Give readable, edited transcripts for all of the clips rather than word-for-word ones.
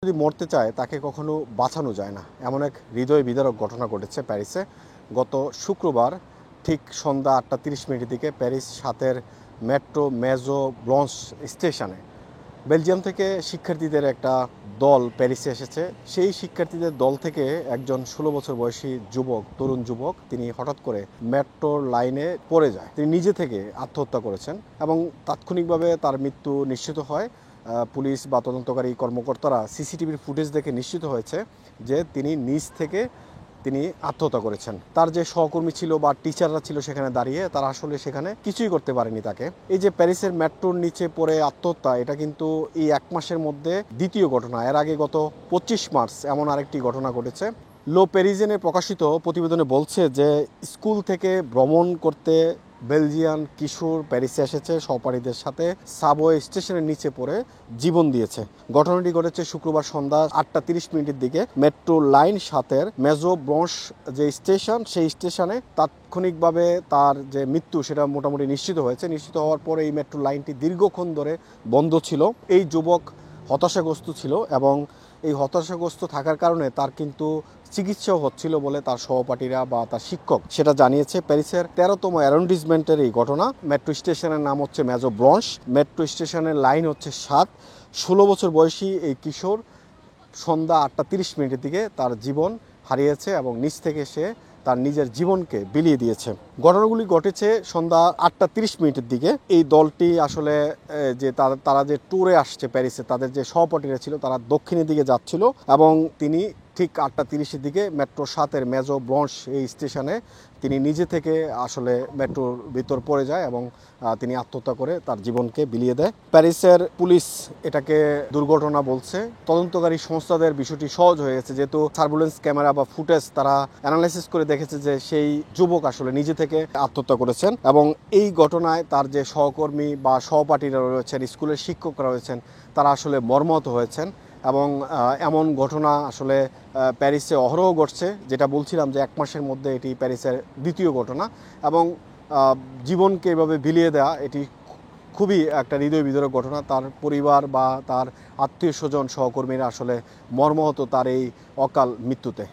যদি মরতে চায় তাকে কখনো বাঁচানো যায় না, এমন এক হৃদয় বিদারক ঘটনা ঘটেছে প্যারিসে। গত শুক্রবার ঠিক সন্ধ্যা 8:30 দিকে প্যারিস 7-এর মেট্রো মেজো ব্লঞ্চ স্টেশনে বেলজিয়াম থেকে শিক্ষার্থীদের একটা দল প্যারিসে এসেছে। সেই শিক্ষার্থীদের দল থেকে একজন 16 বছর বয়সী তরুণ যুবক তিনি হঠাৎ করে মেট্রোর লাইনে পড়ে যায়। তিনি নিজে থেকে আত্মহত্যা করেছেন এবং তাৎক্ষণিকভাবে তার মৃত্যু নিশ্চিত হয়। পুলিশ বা তদন্তকারী কর্মকর্তারা সিসিটিভির ফুটেজ দেখে নিশ্চিত হয়েছে যে তিনি আত্মহত্যা করেছেন। তার যে সহকর্মী ছিল বা টিচাররা ছিল সেখানে দাঁড়িয়ে, তারা আসলে সেখানে কিছুই করতে পারেনি তাকে। এই যে প্যারিসের মেট্রোর নিচে পড়ে আত্মহত্যা, এটা কিন্তু এই 1 মাসের মধ্যে দ্বিতীয় ঘটনা। এর আগে গত 25 মার্চ এমন আরেকটি ঘটনা ঘটেছে। লো প্যারিজেনে প্রকাশিত প্রতিবেদনে বলছে যে স্কুল থেকে ভ্রমণ করতে বেলজিয়ান কিশোর প্যারিসে এসেছে সহপাঠীদের সাথে, সাবওয়ে স্টেশনের নিচে পড়ে জীবন দিয়েছে। ঘটনাটি ঘটেছে শুক্রবার সন্ধ্যা 8:30 দিকে মেট্রো লাইন 7-এর মেজো ব্রঞ্চ যে স্টেশন, সেই স্টেশনে তাৎক্ষণিকভাবে তার যে মৃত্যু সেটা মোটামুটি নিশ্চিত হয়েছে। নিশ্চিত হওয়ার পরে এই মেট্রো লাইনটি দীর্ঘক্ষণ ধরে বন্ধ ছিল। এই যুবক হতাশাগ্রস্ত ছিল এবং এই হতাশাগ্রস্ত থাকার কারণে তার কিন্তু চিকিৎসাও হচ্ছিল বলে তার সহপাঠীরা বা তার শিক্ষক সেটা জানিয়েছে। প্যারিসের 13তম অ্যারন্ডিসমেন্টের এই ঘটনা। মেট্রো স্টেশনের নাম হচ্ছে মেজো ব্লঞ্চ, মেট্রো স্টেশনের লাইন হচ্ছে 7। 16 বছর বয়সী এই কিশোর সন্ধ্যা 8:30 দিকে তার জীবন হারিয়েছে এবং নিচ থেকে সে তার নিজের জীবনকে বিলিয়ে দিয়েছে। ঘটনাগুলি ঘটেছে সন্ধ্যা 8:30 দিকে। এই দলটি আসলে যে তারা যে ট্যুরে আসছে প্যারিসে, তাদের যে সহপাঠীরা ছিল তারা দক্ষিণের দিকে যাচ্ছিল এবং তিনি ঠিক 8:30 দিকে মেট্রো 7-এর মেজো ব্লঞ্চ এই স্টেশনে তিনি নিজে থেকে আসলে মেট্রোর ভিতর পড়ে যায় এবং তিনি আত্মহত্যা করে তার জীবনকে বিলিয়ে দেয়। প্যারিসের পুলিশ এটাকে দুর্ঘটনা বলছে। তদন্তকারী সংস্থাদের বিষয়টি সহজ হয়ে গেছে, যেহেতু সার্ভেলেন্স ক্যামেরা বা ফুটেজ তারা অ্যানালাইসিস করে দেখেছে যে সেই যুবক আসলে নিজে থেকে আত্মহত্যা করেছেন এবং এই ঘটনায় তার যে সহকর্মী বা সহপাঠীরা রয়েছেন, স্কুলের শিক্ষকরা রয়েছেন, তারা আসলে মর্মাহত হয়েছেন এবং এমন ঘটনা আসলে প্যারিসে অহরহ ঘটছে। যেটা বলছিলাম যে 1 মাসের মধ্যে এটি প্যারিসের দ্বিতীয় ঘটনা এবং জীবনকে এভাবে বিলিয়ে দেওয়া এটি খুবই একটা হৃদয় বিদারক ঘটনা। তার পরিবার বা তার আত্মীয় স্বজন সহকর্মীরা আসলে মর্মাহত তার এই অকাল মৃত্যুতে।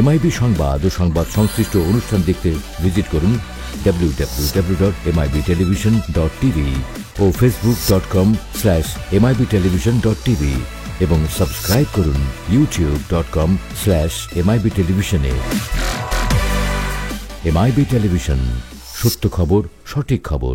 এমআইবি সংবাদ ও সংবাদ সংশ্লিষ্ট অনুষ্ঠান দেখতে ভিজিট করুন www.mibtelevision.tv ও facebook.com/mibtelevision.tv এবং সাবস্ক্রাইব করুন youtube.com/mibtelevision এ। এমআইবি টেলিভিশন, সত্য খবর, সঠিক খবর।